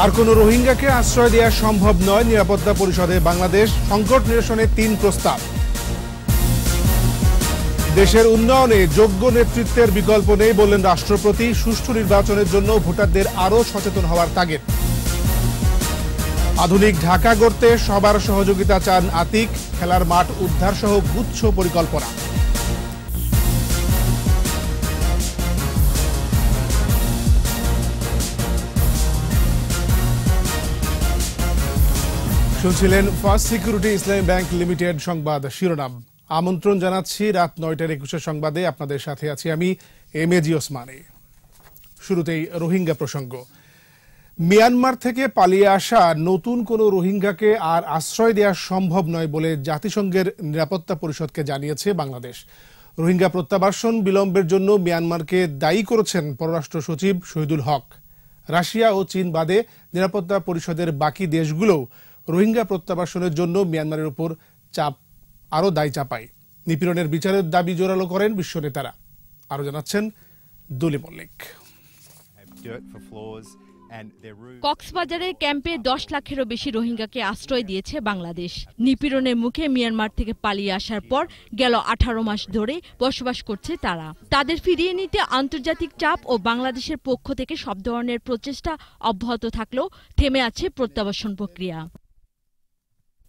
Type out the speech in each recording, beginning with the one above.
আর কোনো রোহিঙ্গাকে আশ্রয় দেওয়া সম্ভব নয়, নিরাপত্তা পরিষদে বাংলাদেশ সংকট নিরসনে 3 প্রস্তাব। দেশের উন্নয়নে যোগ্য নেতৃত্বের বিকল্প নেই বললেন রাষ্ট্রপতি। সুষ্ঠু নির্বাচনের জন্য ভোটারদের আরও সচেতন হওয়ার তাগিদ। আধুনিক ঢাকা গড়তে সবার সহযোগিতা চান আতিক। খেলার মাঠ উদ্ধার সহ গুচ্ছ পরিকল্পনা। শুনছিলেন ফার্স্ট সিকিউরিটি ইসলামী ব্যাংক লিমিটেড সংবাদ শিরোনাম। আমন্ত্রণ জানাচ্ছি রাত 9:21 সংবাদে। আপনাদের সাথে আছি আমি এমএজি ওসমানী। শুরুতেই রোহিঙ্গা প্রসঙ্গ। মিয়ানমার থেকে পালিয়ে আসা নতুন কোনো রোহিঙ্গাকে আর আশ্রয় দেওয়া সম্ভব নয় বলে জাতিসংঘের নিরাপত্তা পরিষদকে জানিয়েছে বাংলাদেশ। রোহিঙ্গা প্রত্যাবাসন বিলম্বের জন্য মিয়ানমারকে দায়ী করেছেন পররাষ্ট্র সচিব শহীদুল হক। রাশিয়া ও চীন বাদে নিরাপত্তা পরিষদের বাকি দেশগুলোও রোহিঙ্গা প্রত্যাবাসনের জন্য মিয়ানমারের উপর আরও দায় চাপায়। নিপীড়নের বিচারের দাবি জোরালো করেন বিশ্ব নেতারা। আরও জানাচ্ছেন দুলি মল্লিক। কক্সবাজারের ক্যাম্পে 10 লাখেরও বেশি রোহিঙ্গাকে আশ্রয় দিয়েছে বাংলাদেশ। নিপীড়নের মুখে মিয়ানমার থেকে পালিয়ে আসার পর গেল 18 মাস ধরে বসবাস করছে তারা। তাদের ফিরিয়ে নিতে আন্তর্জাতিক চাপ ও বাংলাদেশের পক্ষ থেকে সব ধরনের প্রচেষ্টা অব্যাহত থাকলেও থেমে আছে প্রত্যাবাসন প্রক্রিয়া।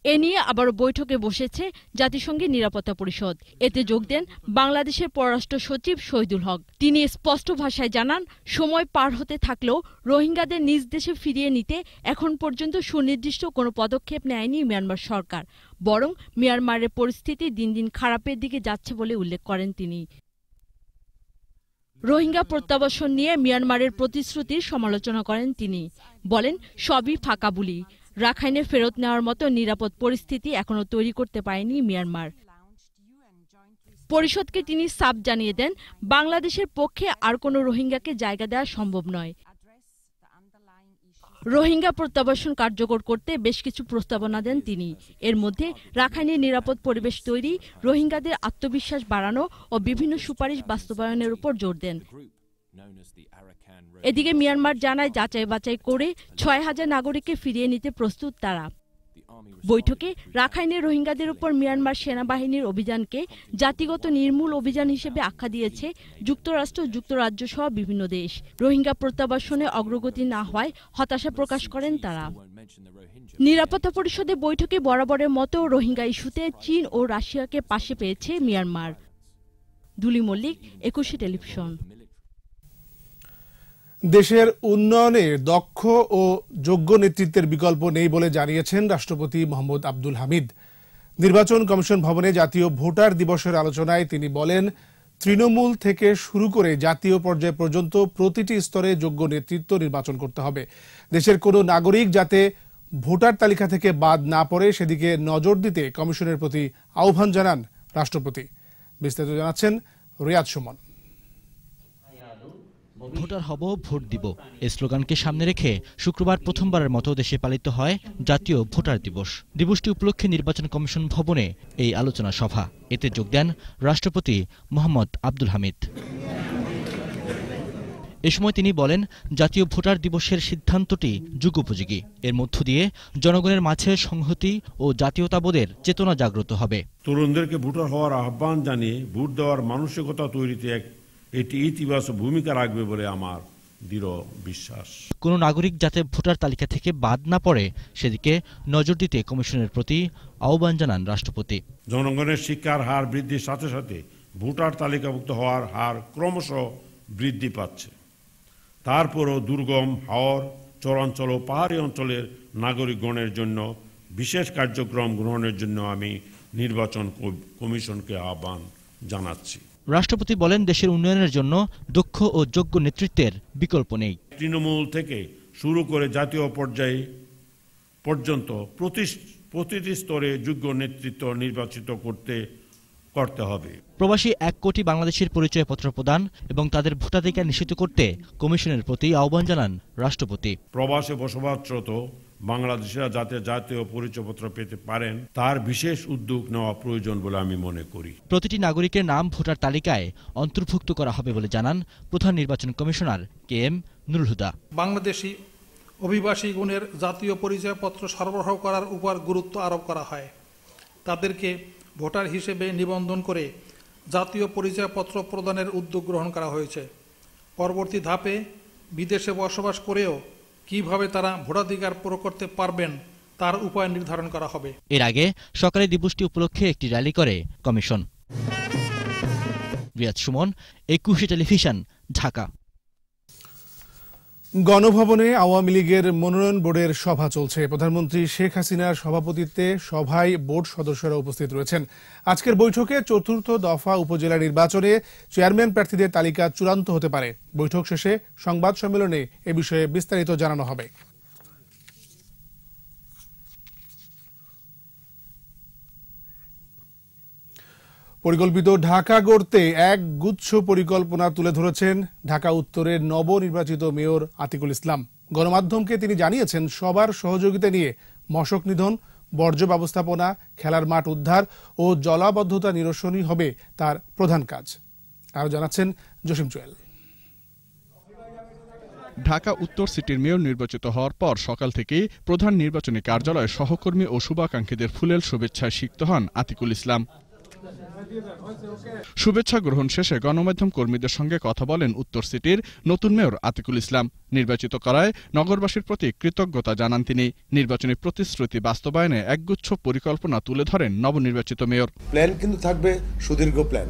এ নিয়ে আবারও বৈঠকে বসেছে জাতিসংঘের নিরাপত্তা পরিষদ। এতে যোগ দেন বাংলাদেশের পররাষ্ট্র সচিব শহীদুল হক। তিনি স্পষ্ট ভাষায় জানান, সময় পার হতে থাকলেও রোহিঙ্গাদের নিজ দেশে ফিরিয়ে নিতে এখন পর্যন্ত সুনির্দিষ্ট কোনো পদক্ষেপ নেয়নি মিয়ানমার সরকার। বরং মিয়ানমারের পরিস্থিতি দিন দিন খারাপের দিকে যাচ্ছে বলে উল্লেখ করেন তিনি। রোহিঙ্গা প্রত্যাবাসন নিয়ে মিয়ানমারের প্রতিশ্রুতির সমালোচনা করেন তিনি। বলেন, সবই ফাঁকা বুলি। রাখাইনে ফেরত নেওয়ার মতো নিরাপদ পরিস্থিতি এখনো তৈরি করতে পারেনি মিয়ানমার। পরিষদকে তিনি সাফ জানিয়ে দেন, বাংলাদেশের পক্ষে আর কোনো রোহিঙ্গাকে জায়গা দেওয়া সম্ভব নয়। রোহিঙ্গা প্রত্যাবাসন কার্যকর করতে বেশ কিছু প্রস্তাবনা দেন তিনি। এর মধ্যে রাখাইনে নিরাপদ পরিবেশ তৈরি, রোহিঙ্গাদের আত্মবিশ্বাস বাড়ানো ও বিভিন্ন সুপারিশ বাস্তবায়নের উপর জোর দেন। এদিকে মিয়ানমার জানায়, যাচাই বাছাই করে 6000 নাগরিককে ফিরিয়ে নিতে প্রস্তুত তারা। বৈঠকে রাখাইনে রোহিঙ্গাদের উপর মিয়ানমার সেনাবাহিনীর অভিযানকে জাতিগত নির্মূল অভিযান হিসেবে আখ্যা দিয়েছে যুক্তরাষ্ট্র, যুক্তরাজ্য সহ বিভিন্ন দেশ। রোহিঙ্গা প্রত্যাবাসনে অগ্রগতি না হওয়ায় হতাশা প্রকাশ করেন তারা। নিরাপত্তা পরিষদের বৈঠকে বরাবরের মতো রোহিঙ্গা ইস্যুতে চীন ও রাশিয়াকে পাশে পেয়েছে মিয়ানমার। দুলি মল্লিক, 21 টেলিভিশন। দেশের উন্নয়নে দক্ষ ও যোগ্য নেতৃত্বের বিকল্প নেই বলে জানিয়েছেন রাষ্ট্রপতি মোহাম্মদ আব্দুল হামিদ। নির্বাচন কমিশন ভবনে জাতীয় ভোটার দিবসের আলোচনায় তিনি বলেন, তৃণমূল থেকে শুরু করে জাতীয় পর্যায় পর্যন্ত প্রতিটি স্তরে যোগ্য নেতৃত্ব নির্বাচন করতে হবে। দেশের কোনো নাগরিক যাতে ভোটার তালিকা থেকে বাদ না পড়ে সেদিকে নজর দিতে কমিশনের প্রতি আহ্বান জানান রাষ্ট্রপতি। বিস্তারিত জানাচ্ছেন রিয়াদ সুমন। ভোটার হব, ভোট দিব এই স্লোগানকে সামনে রেখে শুক্রবার প্রথমবারের মতো দেশে পালিত হয় জাতীয় ভোটার দিবস। দিবসটি উপলক্ষে নির্বাচন কমিশন ভবনে এই আলোচনা সভা। এতে যোগ দেন রাষ্ট্রপতি মোহাম্মদ আব্দুল হামিদ। এ সময় তিনি বলেন, জাতীয় ভোটার দিবসের সিদ্ধান্তটি যুগোপযোগী। এর মধ্য দিয়ে জনগণের মাঝে সংহতি ও জাতীয়তাবোধের চেতনা জাগ্রত হবে। তরুণদেরকে ভোটার হওয়ার আহ্বান জানিয়ে ভোট দেওয়ার মানসিকতা তৈরিতে এটি ইতিবাচক ভূমিকা রাখবে বলে আমার দৃঢ় বিশ্বাস। কোনো নাগরিক যাতে ভোটার তালিকা থেকে বাদ না পড়ে সেদিকে নজর দিতে কমিশনের প্রতি আহ্বান জানান রাষ্ট্রপতি। জনগণের শিক্ষার হার বৃদ্ধির সাথে সাথে ভোটার তালিকাভুক্ত হওয়ার হার ক্রমশ বৃদ্ধি পাচ্ছে। তারপরও দুর্গম, হাওর, চরাঞ্চল ও পাহাড়ি অঞ্চলের নাগরিকগণের জন্য বিশেষ কার্যক্রম গ্রহণের জন্য আমি নির্বাচন কমিশনকে আহ্বান জানাচ্ছি। রাষ্ট্রপতি বলেন, দেশের উন্নয়নের জন্য দক্ষ ও যোগ্য নেতৃত্বের বিকল্প নেই। তৃণমূল থেকে শুরু করে জাতীয় পর্যায়ে পর্যন্ত প্রতিটি স্তরে যোগ্য নেতৃত্ব নির্বাচিত করতে হবে। প্রবাসী 1 কোটি বাংলাদেশের পরিচয়পত্র প্রদান এবং তাদের ভোটাধিকার নিশ্চিত করতে কমিশনের প্রতি আহ্বান জানান রাষ্ট্রপতি। প্রবাসে বসবাসরত বাংলাদেশিরা যাতে জাতীয় পরিচয়পত্র পেতে পারেন তার বিশেষ উদ্যোগ নেওয়া প্রয়োজন বলে আমি মনে করি। প্রতিটি নাগরিকের নাম ভোটার তালিকায় অন্তর্ভুক্ত করা হবে বলে জানান প্রধান নির্বাচন কমিশনার KM নুরুল হুদা। বাংলাদেশি অভিবাসীগণের জাতীয় পরিচয়পত্র সরবরাহ করার উপর গুরুত্ব আরোপ করা হয়। তাদেরকে ভোটার হিসেবে নিবন্ধন করে জাতীয় পরিচয়পত্র প্রদানের উদ্যোগ গ্রহণ করা হয়েছে। পরবর্তী ধাপে বিদেশে বসবাস করেও কিভাবে তারা ভোটাধিকার প্রয়োগ করতে পারবেন তার উপায় নির্ধারণ করা হবে। এর আগে সকালে দিবসটি উপলক্ষে একটি র্যালি করে কমিশন। রিয়াজ সুমন, 21 টেলিভিশন, ঢাকা। গণভবনে আওয়ামী লীগের মনোনয়ন বোর্ডের সভা চলছে। প্রধানমন্ত্রী শেখ হাসিনার সভাপতিত্বে সভায় বোর্ড সদস্যরা উপস্থিত রয়েছেন। আজকের বৈঠকে চতুর্থ দফা উপজেলা নির্বাচনে চেয়ারম্যান প্রার্থীদের তালিকা চূড়ান্ত হতে পারে। বৈঠক শেষে সংবাদ সম্মেলনে এ বিষয়ে বিস্তারিত জানানো হবে। পরিকল্পিত ঢাকা গড়তে এক গুচ্ছ পরিকল্পনা তুলে ধরেছেন ঢাকা উত্তরের নবনির্বাচিত মেয়র আতিকুল ইসলাম। গণমাধ্যমকে তিনি জানিয়েছেন, সবার সহযোগিতা নিয়ে মশক নিধন, বর্জ্য ব্যবস্থাপনা, খেলার মাঠ উদ্ধার ও জলাবদ্ধতা নিরসনই হবে তার প্রধান কাজ। আরও জানাচ্ছেন জসিম জুয়েল। ঢাকা উত্তর সিটির মেয়র নির্বাচিত হওয়ার পর সকাল থেকেই প্রধান নির্বাচনী কার্যালয়ে সহকর্মী ও শুভাকাঙ্ক্ষীদের ফুলেল শুভেচ্ছায় সিক্ত হন আতিকুল ইসলাম। শুভেচ্ছা গ্রহণ শেষে গণমাধ্যম কর্মীদের সঙ্গে কথা বলেন উত্তর সিটির নতুন মেয়র আতিকুল ইসলাম। নির্বাচিত করায় নগরবাসীর প্রতি কৃতজ্ঞতা জানান তিনি। নির্বাচনী প্রতিশ্রুতি বাস্তবায়নে একগুচ্ছ পরিকল্পনা তুলে ধরেন নবনির্বাচিত মেয়র। প্ল্যান কিন্তু থাকবে সুদীর্ঘ প্ল্যান।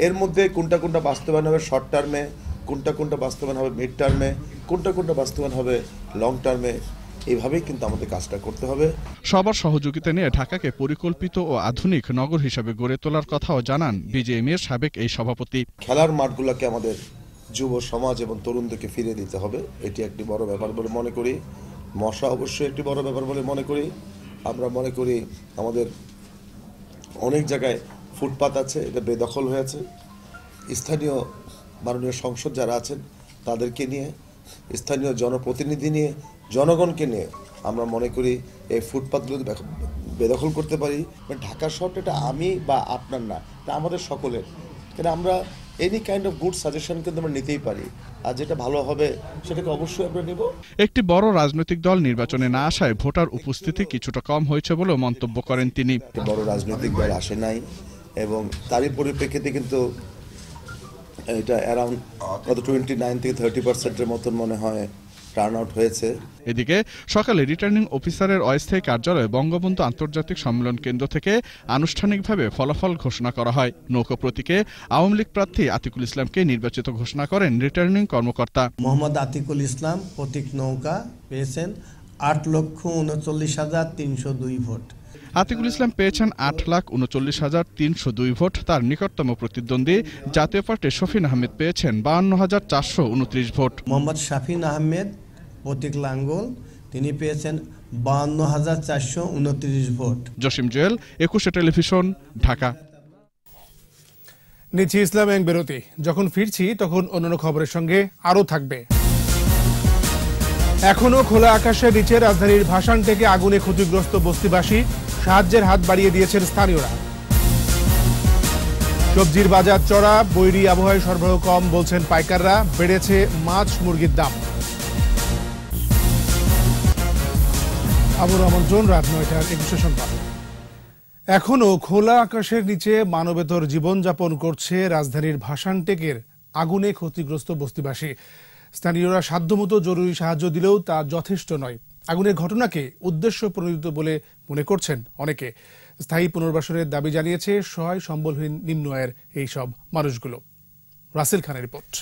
এর মধ্যে কোনটা কোনটা বাস্তবায়ন হবে শর্ট টার্মে, কোনটা কোনটা বাস্তবায়ন হবে মিড টার্মে, কোনটা কোনটা বাস্তবায়ন হবে লং টার্মে, এইভাবেই কিন্তু আমাদের কাজটা করতে হবে। সবার সহযোগিতা নিয়ে ঢাকাকে পরিকল্পিত ও আধুনিক নগর হিসেবে গড়ে তোলার কথাও জানান বিজেএমএর সাবেক এই সভাপতি। খেলার মাঠগুলোকে আমাদের যুব সমাজ এবং তরুণদেরকে ফিরিয়ে দিতে হবে, এটি একটি বড় ব্যাপার বলে মনে করি। মশা অবশ্যই একটি বড় ব্যাপার বলে মনে করি। আমরা মনে করি আমাদের অনেক জায়গায় ফুটপাত আছে, এটা বেদখল হয়েছে। স্থানীয় মাননীয় সংসদ যারা আছেন তাদেরকে নিয়ে, স্থানীয় জনপ্রতিনিধি নিয়ে, জনগণকে নিয়ে আমরা মনে করি এই ফুটপাতগুলো বেদখল করতে পারি। ঢাকা শহরটা এটা আমি বা আপনার না, এটা আমাদের সকলের। কিন্তু আমরা any kind of good suggestion কিন্তু আমরা নিতেই পারি, আর যেটা ভালো হবে সেটাকে অবশ্যই আমরা নেব। একটি বড় রাজনৈতিক দল নির্বাচনে না আসায় ভোটার উপস্থিতি কিছুটা কম হয়েছে বলে মন্তব্য করেন তিনি। বড় রাজনৈতিক দল আসে নাই এবং তারই পরিপ্রেক্ষিতে কিন্তু এটা অ্যারাউন্ড 29 থেকে 30% মতন মনে হয় টার্ন আউট হয়েছে। এদিকে সকালে রিটার্নিং অফিসারের অস্থায়ী কার্যালয়ে বঙ্গবন্ধু আন্তর্জাতিক সম্মেলন কেন্দ্র থেকে আনুষ্ঠানিকভাবে ফলাফল ঘোষণা করা হয়। নৌকা প্রতীকে আওয়ামী লীগ প্রার্থী আতিকুল ইসলামকে নির্বাচিত ঘোষণা করেন রিটার্নিং কর্মকর্তা। মোহাম্মদ আতিকুল ইসলাম প্রতীক নৌকা পেয়েছেন 8,39,302 ভোট। আতিকুল ইসলাম পেয়েছেন 8,39,302 ভোট। তার নিকটতম প্রতিদ্বন্দ্বী জাতীয় পার্টির শফিন আহমেদ পেয়েছেন 52,429 ভোট। মোহাম্মদ শাফিন আহমেদ প্রতীক লাঙ্গল, তিনি পেয়েছেন 52,429 ভোট। জসিম জুয়েল, 21 টেলিভিশন, ঢাকা। নিচ্ছি ইসলাম ব্যাংক বিরতি। যখন ফিরছি তখন অন্যান্য খবরের সঙ্গে আরও থাকবে। এখনো খোলা আকাশের নিচে রাজধানীর ভাসান থেকে আগুনে ক্ষতিগ্রস্ত বস্তিবাসী, সাহায্যের হাত বাড়িয়ে দিয়েছেন স্থানীয়রা। সবজির বাজার চড়া, বৈরী আবহাওয়ায় সরবরাহ কম বলছেন পাইকাররা। বেড়েছে মাছ মুরগির দাম। আবুর আমন্ত্রণ, রাত 9টার 21 সংবাদ। এখনো খোলা আকাশের নিচে মানবেতর জীবনযাপন করছে রাজধানীর ভাসানটেকের আগুনে ক্ষতিগ্রস্ত বস্তিবাসী। স্থানীয়রা সাধ্যমতো জরুরি সাহায্য দিলেও তা যথেষ্ট নয়। আগুনের ঘটনাকে উদ্দেশ্য প্রণোদিত বলে মনে করছেন অনেকে। স্থায়ী পুনর্বাসনের দাবি জানিয়েছে সহায় সম্বলহীন নিম্ন আয়ের এইসব মানুষগুলো। রাসেল খানের রিপোর্ট।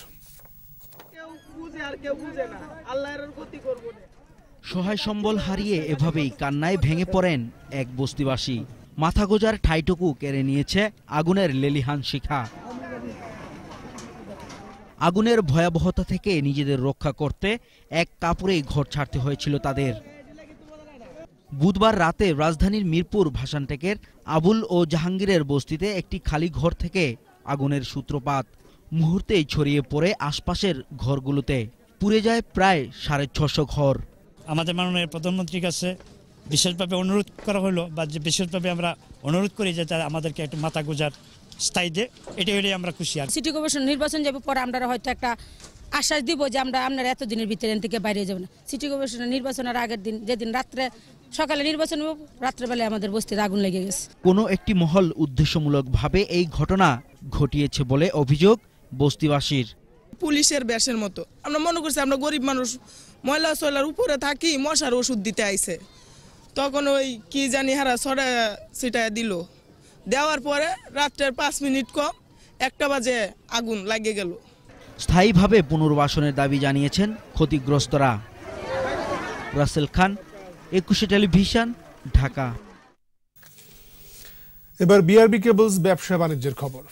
সহায় সম্বল হারিয়ে এভাবেই কান্নায় ভেঙে পড়েন এক বস্তিবাসী। মাথা গোজার ঠাইটুকু কেড়ে নিয়েছে আগুনের লেলিহান শিখা। আগুনের ভয়াবহতা থেকে নিজেদের রক্ষা করতে এক কাপড়েই ঘর ছাড়তে হয়েছিল তাদের। বুধবার রাতে রাজধানীর মিরপুর ভাসানটেকের আবুল ও জাহাঙ্গীরের বস্তিতে একটি খালি ঘর থেকে আগুনের সূত্রপাত। মুহূর্তেই ছড়িয়ে পড়ে আশপাশের ঘরগুলোতে। পুড়ে যায় প্রায় 650 ঘর। আমাদের মাননীয় প্রধানমন্ত্রীর কাছে বিশেষভাবে অনুরোধ করা হলো, বা যে বিশেষভাবে আমরা অনুরোধ করি যে তারা আমাদেরকে একটু মাথা গোজার স্থায়ী দে, এটা হলে আমরা খুশি। আর সিটি কর্পোরেশন নির্বাচন যাবে পরে আমরা হয়তো একটা আশ্বাস দিব যে আমরা আপনারা এতদিনের ভিতরে এখান থেকে বাইরে যাব না। সিটি কর্পোরেশনের নির্বাচনের আগের দিন, যেদিন সকালে নির্বাচন হবে, রাত্রেবেলায় আমাদের বস্তিতে আগুন লেগে গেছে। কোনো একটি মহল উদ্দেশ্যমূলকভাবে এই ঘটনা ঘটিয়েছে বলে অভিযোগ বস্তিবাসীর। পুলিশের বেশের মতো আমরা মনে করছি আমরা গরিব মানুষ, ময়লা সয়লার উপরে থাকি, মশার ওষুধ দিতে আইছে, তখন ওই কি জানি হারা ছড়া সেটা দিল, দেওয়ার পরে রাত্রের 5 মিনিট কম 1টা বাজে আগুন লাগিয়ে গেল। স্থায়ীভাবে পুনর্বাসনের দাবি জানিয়েছেন ক্ষতিগ্রস্তরা। রাসেল খান, 21 টেলিভিশন, ঢাকা। এবার বিআরবি কেবলস ব্যবসা বাণিজ্যের খবর।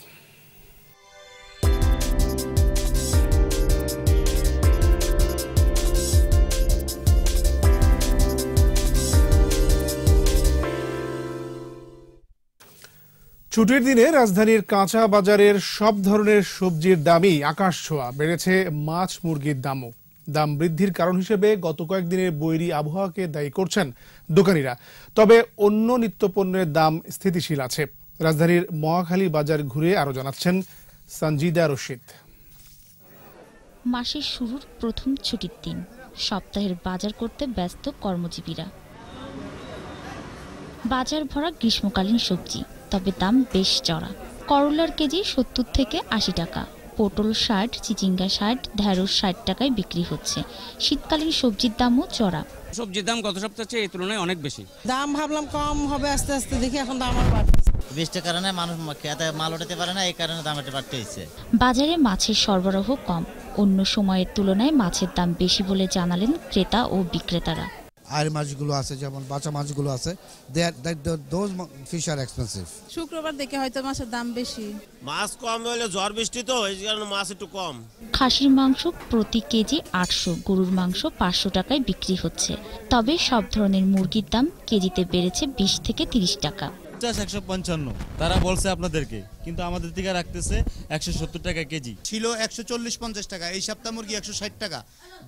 ছুটির দিনে রাজধানীর কাঁচা বাজারের সব ধরনের সবজির দামই আকাশ ছোঁয়া। বেড়েছে মাছ মুরগির দামও। দাম বৃদ্ধির কারণ হিসেবে গত কয়েকদিনের বৈরী আবহাওয়াকে দায়ী করছেন দোকানিরা। তবে অন্য নিত্যপণ্যের দাম স্থিতিশীল আছে। রাজধানীর মহাখালী বাজার ঘুরে আরো জানাচ্ছেন সঞ্জিদা রশিদ। মাসের শুরুর প্রথম ছুটির দিন, সপ্তাহের বাজার করতে ব্যস্ত কর্মজীবীরা। বাজার ভরা গ্রীষ্মকালীন সবজি, তবে দাম বেশ চড়া। করলার কেজি 70 থেকে 80 টাকা, পটল 60, চিচিঙ্গা 60, ঢেঁড়স 60 টাকায় বিক্রি হচ্ছে। শীতকালীন সবজির দামও চড়া। সবজির দাম গত সপ্তাহের চেয়ে এই তুলনায় অনেক বেশি। দাম ভাবলাম কম হবে, আস্তে আস্তে দেখি এখন দাম আর বাড়ছে। বৃষ্টির কারণে মানুষ খেতে মাল উঠাতে পারে না, এই কারণে দাম একটু বাড়তে হয়েছে। বাজারে মাছের সরবরাহ কম, অন্য সময়ের তুলনায় মাছের দাম বেশি বলে জানালেন ক্রেতা ও বিক্রেতারা। আর মাছগুলো আছে, যেমন বাঁচা মাছগুলো আছে, those fish are expensive. শুক্রবার দেখে হয়তো মাছের দাম বেশি। মাছ কম হলে ঝড় বৃষ্টি তো এই কারণে মাছ একটু কম। খাসির মাংস প্রতি কেজি 800, গরুর মাংস 500 টাকায় বিক্রি হচ্ছে। তবে সব ধরনের মুরগির দাম কেজিতে বেড়েছে 20 থেকে 30 টাকা। 155 তারা বলছে আপনাদেরকে, কিন্তু আমাদের থেকে রাখতেছে 170 টাকা কেজি। ছিল 140-50 টাকা, এই সপ্তাহ মুরগি 160 টাকা।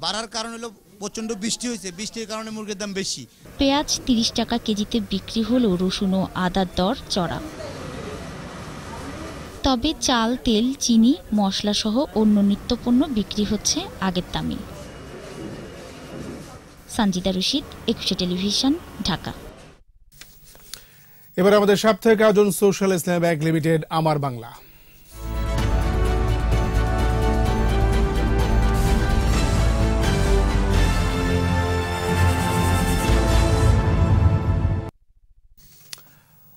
বাড়ার কারণ হলো প্রচন্ড বৃষ্টি হয়েছে, বৃষ্টির কারণে মুরগির দাম বেশি। পেঁয়াজ 30 টাকা কেজিতে বিক্রি হলেও রসুন ও আদার দর চড়া। তবে চাল, তেল, চিনি, মশলা সহ অন্য নিত্যপণ্য বিক্রি হচ্ছে আগের দামে। সঞ্জিদা রশিদ, 21 টেলিভিশন, ঢাকা। এবার আমাদের সাপ্তাহিক আয়োজন সোশ্যাল ইসলামী ব্যাংক লিমিটেড আমার বাংলা।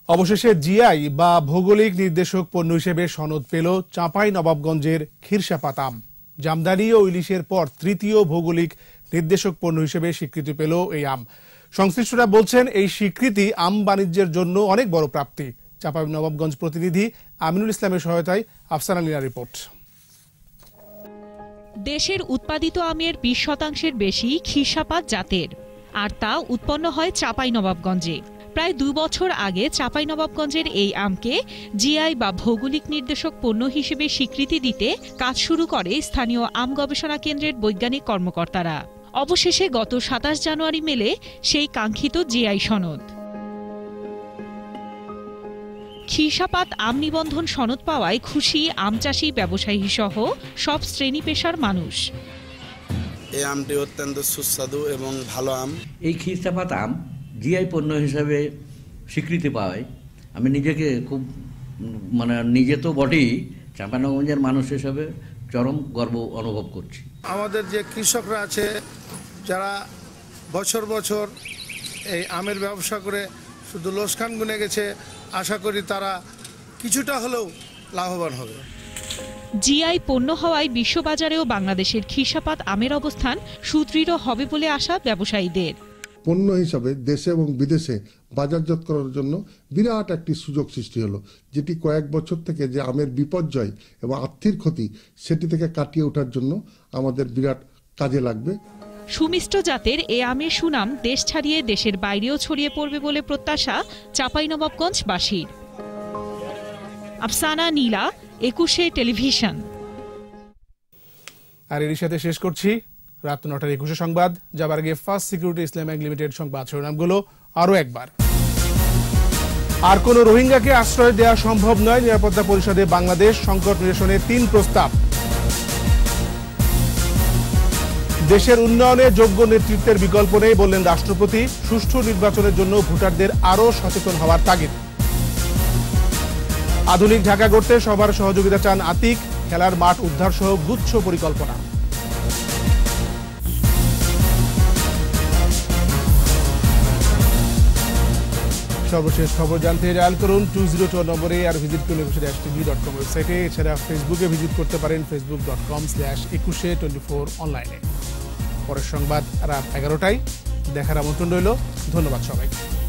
অবশেষে জিআই বা ভৌগোলিক নির্দেশক পণ্য হিসেবে সনদ পেল চাঁপাইনবাবগঞ্জের খিরসাপাত আম। জামদানি ও ইলিশের পর তৃতীয় ভৌগোলিক নির্দেশক পণ্য হিসেবে স্বীকৃতি পেল এই আম। সংশ্লিষ্টরা বলছেন এই স্বীকৃতি আম বাণিজ্যের জন্য অনেক বড় প্রাপ্তি। চাঁপাইনবাবগঞ্জ প্রতিনিধি আমিনুল ইসলামের সহায়তায় আফসানা লীলা রিপোর্ট। দেশের উৎপাদিত আমের 20% বেশি খিরসাপাত জাতের, আর তা উৎপন্ন হয় চাঁপাইনবাবগঞ্জে। প্রায় 2 বছর আগে চাঁপাইনবাবগঞ্জের এই আমকে জিআই বা ভৌগোলিক নির্দেশক পণ্য হিসেবে স্বীকৃতি দিতে কাজ শুরু করে স্থানীয় আম গবেষণা কেন্দ্রের বৈজ্ঞানিক কর্মকর্তারা। অবশেষে গত 27 জানুয়ারি মেলে সেই কাঙ্ক্ষিত জিআই সনদ। খিরসাপাত আম নিবন্ধন সনদ পাওয়ায় খুশি আম চাষি, ব্যবসায়ী সহ সব শ্রেণী পেশার মানুষ। এই আমটি অত্যন্ত সুস্বাদু এবং ভালো আম। এই খিরসাপাত আম জিআই পণ্য হিসাবে স্বীকৃতি পাওয়ায় আমি নিজেকে খুব নিজে তো বটেই, চাঁপাইনবাবগঞ্জের মানুষ হিসাবে চরম গর্ব অনুভব করছি। আমাদের যে কৃষকরা আছে যারা বছর বছর এই আমের ব্যবসা করে শুধু লোকসান গুনে গেছে, আশা করি তারা কিছুটা হলেও লাভবান হবে। জিআই পণ্য হওয়ায় বিশ্ববাজারেও বাংলাদেশের খিরসাপাত আমের অবস্থান সুদৃঢ় হবে বলে আশা ব্যবসায়ীদের। পণ্য হিসাবে দেশে এবং বিদেশে বাজারজাত করার জন্য বিরাট একটি সুযোগ সৃষ্টি হলো, যেটি কয়েক বছর থেকে যে আমের বিপর্যয় এবং আর্থিক ক্ষতি সেটি থেকে কাটিয়ে ওঠার জন্য আমাদের বিরাট কাজে লাগবে। সুমিষ্ট জাতের এ আমের সুনাম দেশ ছাড়িয়ে দেশের বাইরেও ছড়িয়ে পড়বে বলে প্রত্যাশা চাঁপাইনবাবগঞ্জবাসীর। আফসানা নীলা, 21 টেলিভিশন। আর এর সাথে শেষ করছি রাত 9টার 21 সংবাদ। যাবার আগে ফার্স্ট সিকিউরিটি ইসলামী ব্যাংক লিমিটেড সংবাদ শিরোনামগুলো আরো একবার। আর কোন রোহিঙ্গাকে আশ্রয় দেওয়া সম্ভব নয়, নিরাপত্তা পরিষদে বাংলাদেশ সংকট নিরসনে 3 প্রস্তাব। দেশের উন্নয়নে যোগ্য নেতৃত্বের বিকল্প নেই বললেন রাষ্ট্রপতি। সুষ্ঠু নির্বাচনের জন্য ভোটারদের আরও সচেতন হওয়ার তাগিদ। আধুনিক ঢাকা গড়তে সবার সহযোগিতা চান আতিক। খেলার মাঠ উদ্ধার সহ গুচ্ছ পরিকল্পনা। সর্বশেষ খবর জানতে ডায়াল করুন 202 নম্বরে আর ভিজিট করুন eকুশে-tv.com ওয়েবসাইটে। এছাড়া ফেসবুকে ভিজিট করতে পারেন facebook.com/eকুশে24 অনলাইনে। পরের সংবাদ রাত 11টায় দেখার আমন্ত্রণ রইল। ধন্যবাদ সবাইকে।